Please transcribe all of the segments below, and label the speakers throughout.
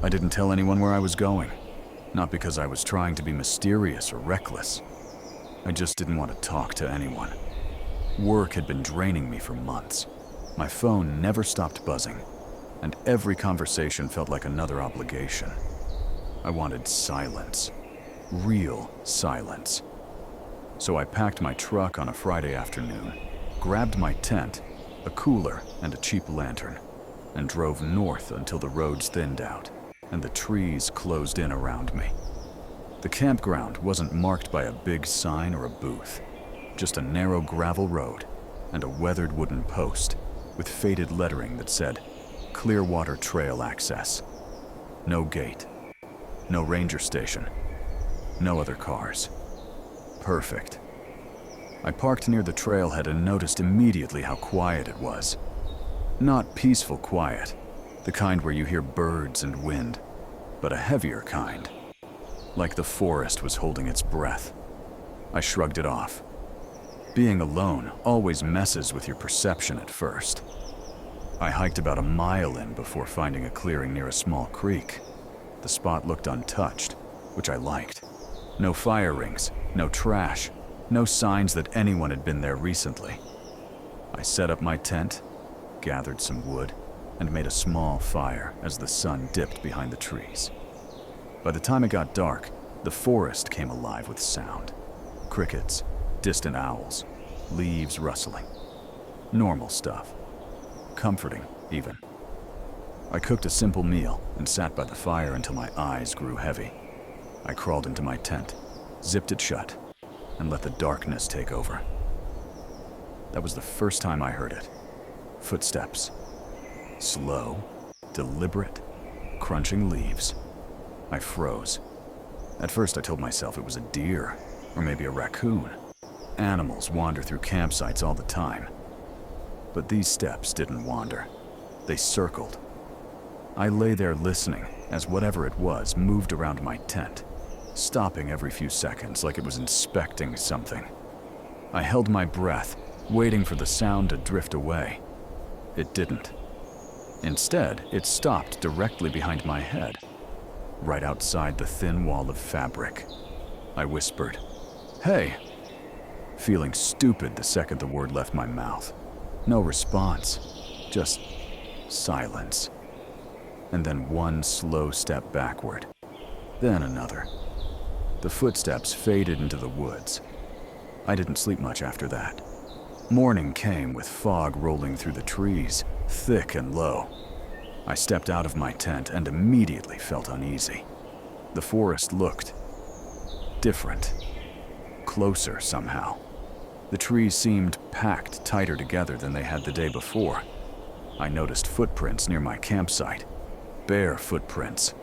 Speaker 1: I didn't tell anyone where I was going, not because I was trying to be mysterious or reckless. I just didn't want to talk to anyone. Work had been draining me for months. My phone never stopped buzzing, and every conversation felt like another obligation. I wanted silence, real silence. So I packed my truck on a Friday afternoon, grabbed my tent, a cooler, and a cheap lantern, and drove north until the roads thinned out and the trees closed in around me. The campground wasn't marked by a big sign or a booth, just a narrow gravel road and a weathered wooden post with faded lettering that said, Clearwater Trail Access. No gate, no ranger station, no other cars. Perfect. I parked near the trailhead and noticed immediately how quiet it was. Not peaceful quiet, the kind where you hear birds and wind, but a heavier kind, like the forest was holding its breath. I shrugged it off. Being alone always messes with your perception at first. I hiked about a mile in before finding a clearing near a small creek. The spot looked untouched, which I liked. No fire rings, no trash, no signs that anyone had been there recently. I set up my tent, gathered some wood, and made a small fire as the sun dipped behind the trees. By the time it got dark, the forest came alive with sound. Crickets, distant owls, leaves rustling. Normal stuff. Comforting, even. I cooked a simple meal and sat by the fire until my eyes grew heavy. I crawled into my tent, zipped it shut, and let the darkness take over. That was the first time I heard it. Footsteps. Slow, deliberate, crunching leaves. I froze. At first I told myself it was a deer, or maybe a raccoon. Animals wander through campsites all the time. But these steps didn't wander. They circled. I lay there listening as whatever it was moved around my tent, stopping every few seconds like it was inspecting something. I held my breath, waiting for the sound to drift away. It didn't. Instead, it stopped directly behind my head, right outside the thin wall of fabric. I whispered, "Hey," feeling stupid the second the word left my mouth. No response, just silence. And then one slow step backward, then another. The footsteps faded into the woods. I didn't sleep much after that. Morning came with fog rolling through the trees, thick and low. I stepped out of my tent and immediately felt uneasy. The forest looked different, closer somehow. The trees seemed packed tighter together than they had the day before. I noticed footprints near my campsite. Bare footprints.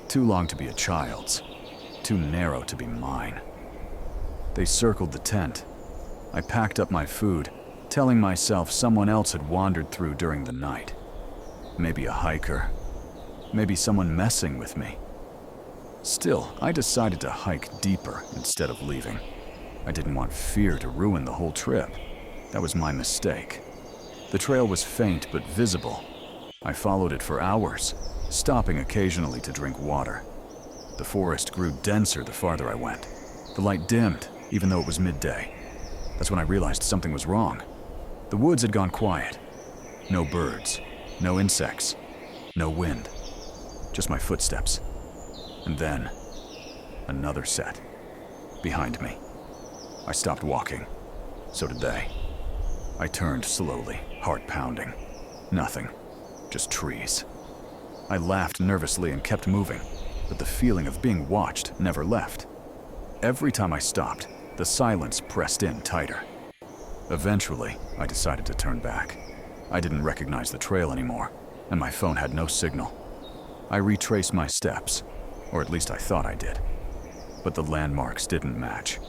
Speaker 1: Too long to be a child's. Too narrow to be mine. They circled the tent. I packed up my food, telling myself someone else had wandered through during the night. Maybe a hiker. Maybe someone messing with me. Still, I decided to hike deeper instead of leaving. I didn't want fear to ruin the whole trip. That was my mistake. The trail was faint but visible. I followed it for hours, stopping occasionally to drink water. The forest grew denser the farther I went. The light dimmed, even though it was midday. That's when I realized something was wrong. The woods had gone quiet. No birds, no insects, no wind. Just my footsteps. And then, another set. Behind me. I stopped walking. So did they. I turned slowly, heart pounding. Nothing. Just trees. I laughed nervously and kept moving, but the feeling of being watched never left. Every time I stopped, the silence pressed in tighter. Eventually, I decided to turn back. I didn't recognize the trail anymore, and my phone had no signal. I retraced my steps, or at least I thought I did. But the landmarks didn't match.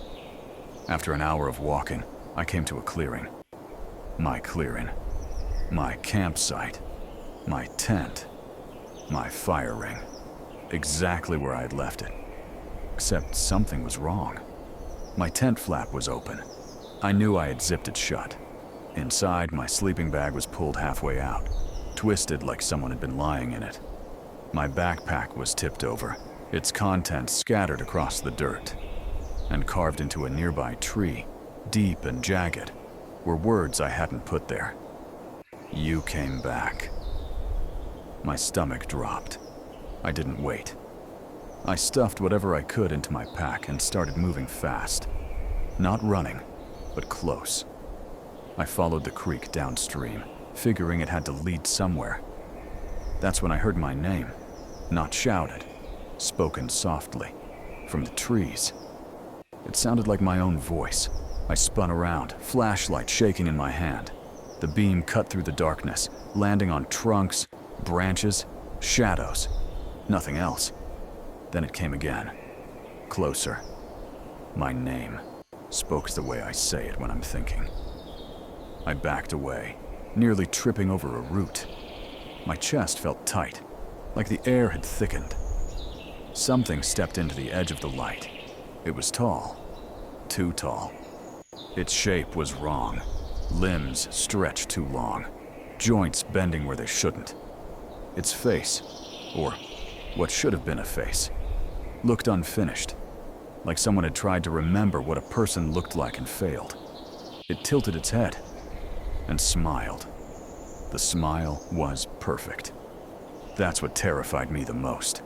Speaker 1: After an hour of walking, I came to a clearing. My clearing. My campsite. My tent. My fire ring. Exactly where I had left it. Except something was wrong. My tent flap was open. I knew I had zipped it shut. Inside, my sleeping bag was pulled halfway out, twisted like someone had been lying in it. My backpack was tipped over, its contents scattered across the dirt. And carved into a nearby tree, deep and jagged, were words I hadn't put there. You came back. My stomach dropped. I didn't wait. I stuffed whatever I could into my pack and started moving fast. Not running, but close. I followed the creek downstream, figuring it had to lead somewhere. That's when I heard my name, not shouted, spoken softly, from the trees. It sounded like my own voice. I spun around, flashlight shaking in my hand. The beam cut through the darkness, landing on trunks, branches, shadows. Nothing else. Then it came again. Closer. My name. Spoke's the way I say it when I'm thinking. I backed away, nearly tripping over a root. My chest felt tight, like the air had thickened. Something stepped into the edge of the light. It was tall. Too tall. Its shape was wrong. Limbs stretched too long. Joints bending where they shouldn't. Its face, or what should have been a face, looked unfinished, like someone had tried to remember what a person looked like and failed. It tilted its head and smiled. The smile was perfect. That's what terrified me the most.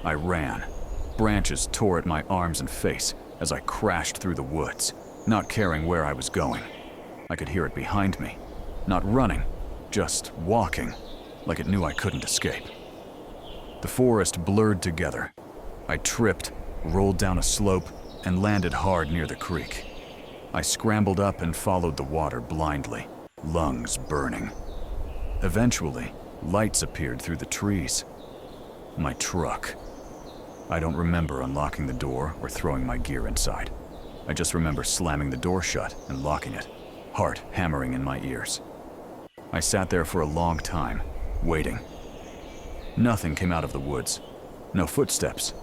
Speaker 1: I ran. Branches tore at my arms and face as I crashed through the woods, not caring where I was going. I could hear it behind me, not running, just walking, like it knew I couldn't escape. The forest blurred together. I tripped, rolled down a slope, and landed hard near the creek. I scrambled up and followed the water blindly, lungs burning. Eventually, lights appeared through the trees. My truck. I don't remember unlocking the door or throwing my gear inside. I just remember slamming the door shut and locking it, heart hammering in my ears. I sat there for a long time, waiting. Nothing came out of the woods. No footsteps.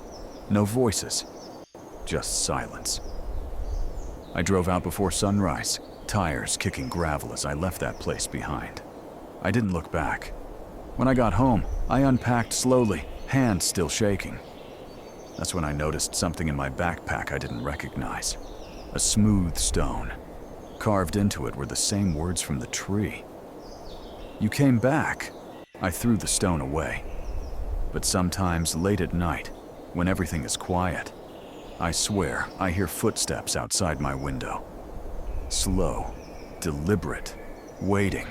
Speaker 1: No voices. Just silence. I drove out before sunrise, tires kicking gravel as I left that place behind. I didn't look back. When I got home, I unpacked slowly, hands still shaking. That's when I noticed something in my backpack I didn't recognize. A smooth stone. Carved into it were the same words from the tree. You came back. I threw the stone away. But sometimes late at night, when everything is quiet, I swear I hear footsteps outside my window. Slow, deliberate, waiting.